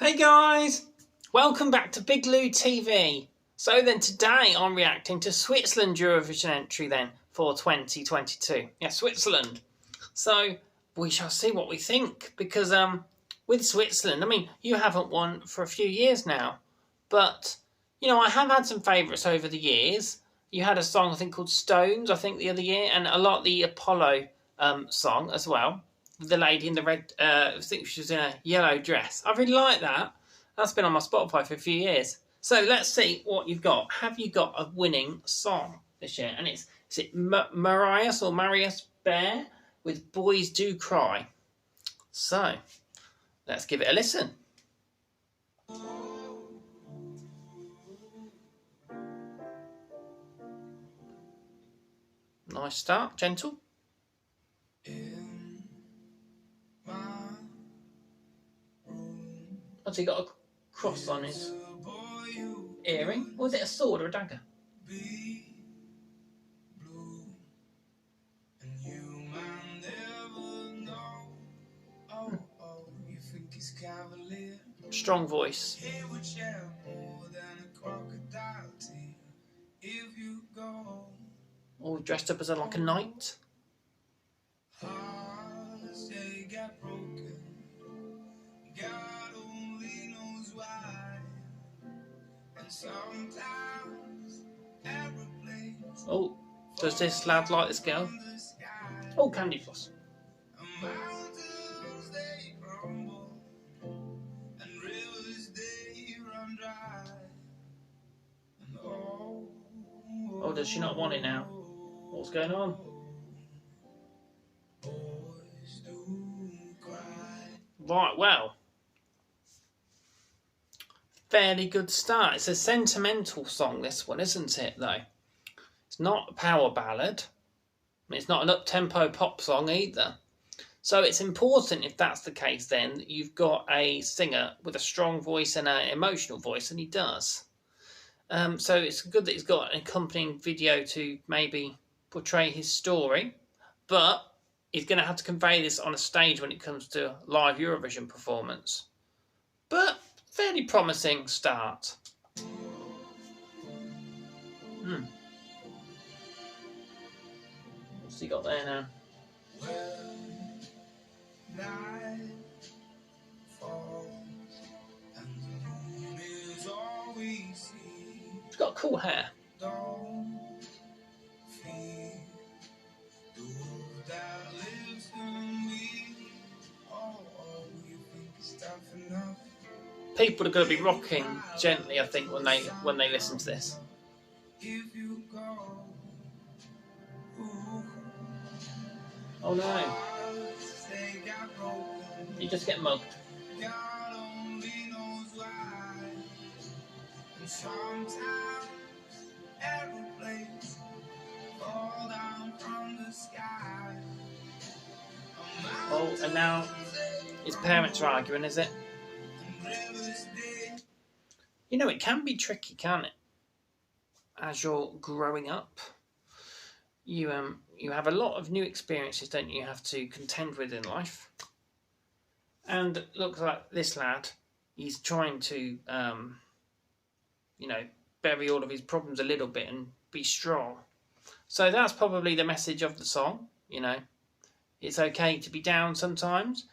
Hey guys, welcome back to Big Lou TV. So then today I'm reacting to Switzerland Eurovision entry then for 2022. Yeah, Switzerland. So we shall see what we think because with Switzerland, I mean, you haven't won for a few years now, but you know, I have had some favourites over the years. You had a song I think called Stones, I think the other year, and a lot the Apollo song as well. The lady in the red, I think she was in a yellow dress. I really like that. That's been on my Spotify for a few years. So let's see what you've got. Have you got a winning song this year? And is it Marius Bear with Boys Do Cry? So let's give it a listen. Nice start, gentle. What's he got a cross on his earring? Or was it a sword or a dagger? Strong voice. All dressed up as like a knight. Oh, does this lad like this girl? Oh, candy floss. Oh, does she not want it now? What's going on? Right, well. Fairly good start. It's a sentimental song, this one, isn't it, though? It's not a power ballad. It's not an up-tempo pop song either. So it's important, if that's the case, then, that you've got a singer with a strong voice and an emotional voice, and he does. So it's good that he's got an accompanying video to maybe portray his story, but he's going to have to convey this on a stage when it comes to live Eurovision performance. But fairly promising start. What's he got there now? He's got cool hair. People are going to be rocking gently, I think, when they listen to this. Oh no! You just get mugged. Oh, and now his parents are arguing, is it? You know, it can be tricky, can't it? As you're growing up, you have a lot of new experiences, don't you? You have to contend with in life. And it looks like this lad, he's trying to, bury all of his problems a little bit and be strong. So that's probably the message of the song, you know. It's okay to be down sometimes,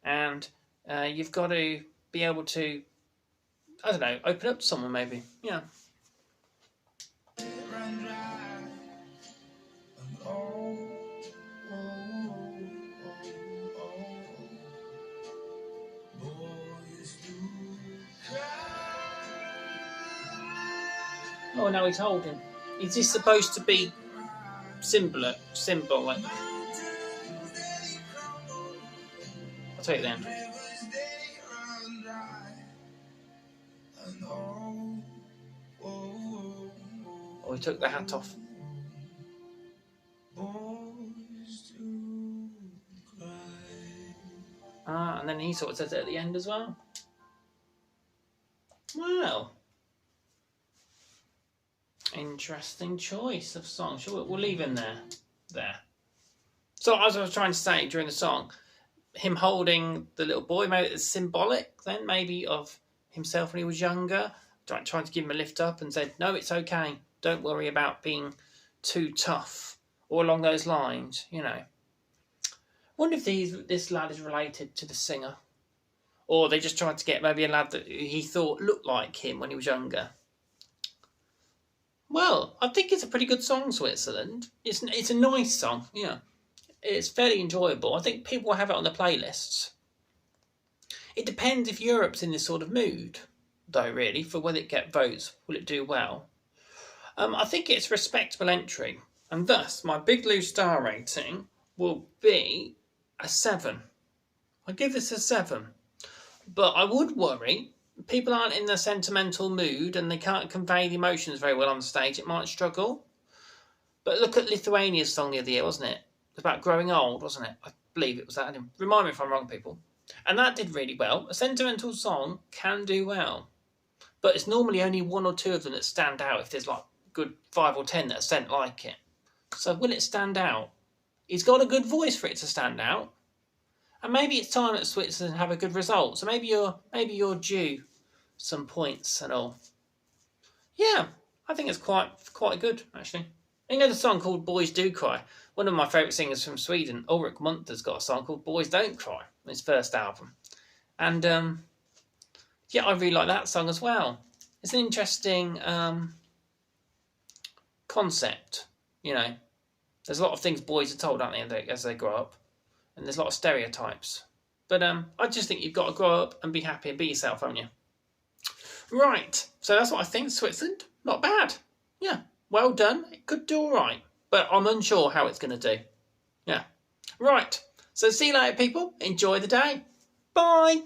and you've got to be able to, I don't know, open up to someone maybe, yeah. Oh, now he's holding. Is this supposed to be symbolic? I'll tell you then. Oh, he took the hat off. Ah, and then he sort of says it at the end as well. Wow. Interesting choice of song. Sure, we'll leave him there. So as I was trying to say during the song, him holding the little boy, maybe it's symbolic then, maybe of himself when he was younger, trying to give him a lift up and said, no, it's okay. Don't worry about being too tough, or along those lines, you know. Wonder if this lad is related to the singer, or they just tried to get maybe a lad that he thought looked like him when he was younger. Well, I think it's a pretty good song, Switzerland. It's a nice song, yeah. It's fairly enjoyable. I think people will have it on their playlists. It depends if Europe's in this sort of mood, though, really, for whether it get votes. Will it do well? I think it's a respectable entry, and thus my Big Lou star rating will be a 7. I give this a 7. But I would worry, people aren't in the sentimental mood and they can't convey the emotions very well on stage. It might struggle. But look at Lithuania's song the other year, wasn't it? It was about growing old, wasn't it? I believe it was that. Remind me if I'm wrong, people. And that did really well. A sentimental song can do well. But it's normally only 1 or 2 of them that stand out if there's like good 5 or 10 that are sent like it. So will it stand out? He's got a good voice for it to stand out. And maybe it's time that Switzerland have a good result. So maybe you're due some points and all. Yeah, I think it's quite good, actually. You know the song called Boys Do Cry? One of my favourite singers from Sweden, Ulrich Munther's got a song called Boys Don't Cry, his first album. And yeah, I really like that song as well. It's an interesting concept, you know. There's a lot of things boys are told, aren't they, as they grow up. And there's a lot of stereotypes. But I just think you've got to grow up and be happy and be yourself, haven't you? Right, so that's what I think. Switzerland, not bad. Yeah, well done. It could do all right. But I'm unsure how it's going to do. Yeah. Right, so see you later, people. Enjoy the day. Bye.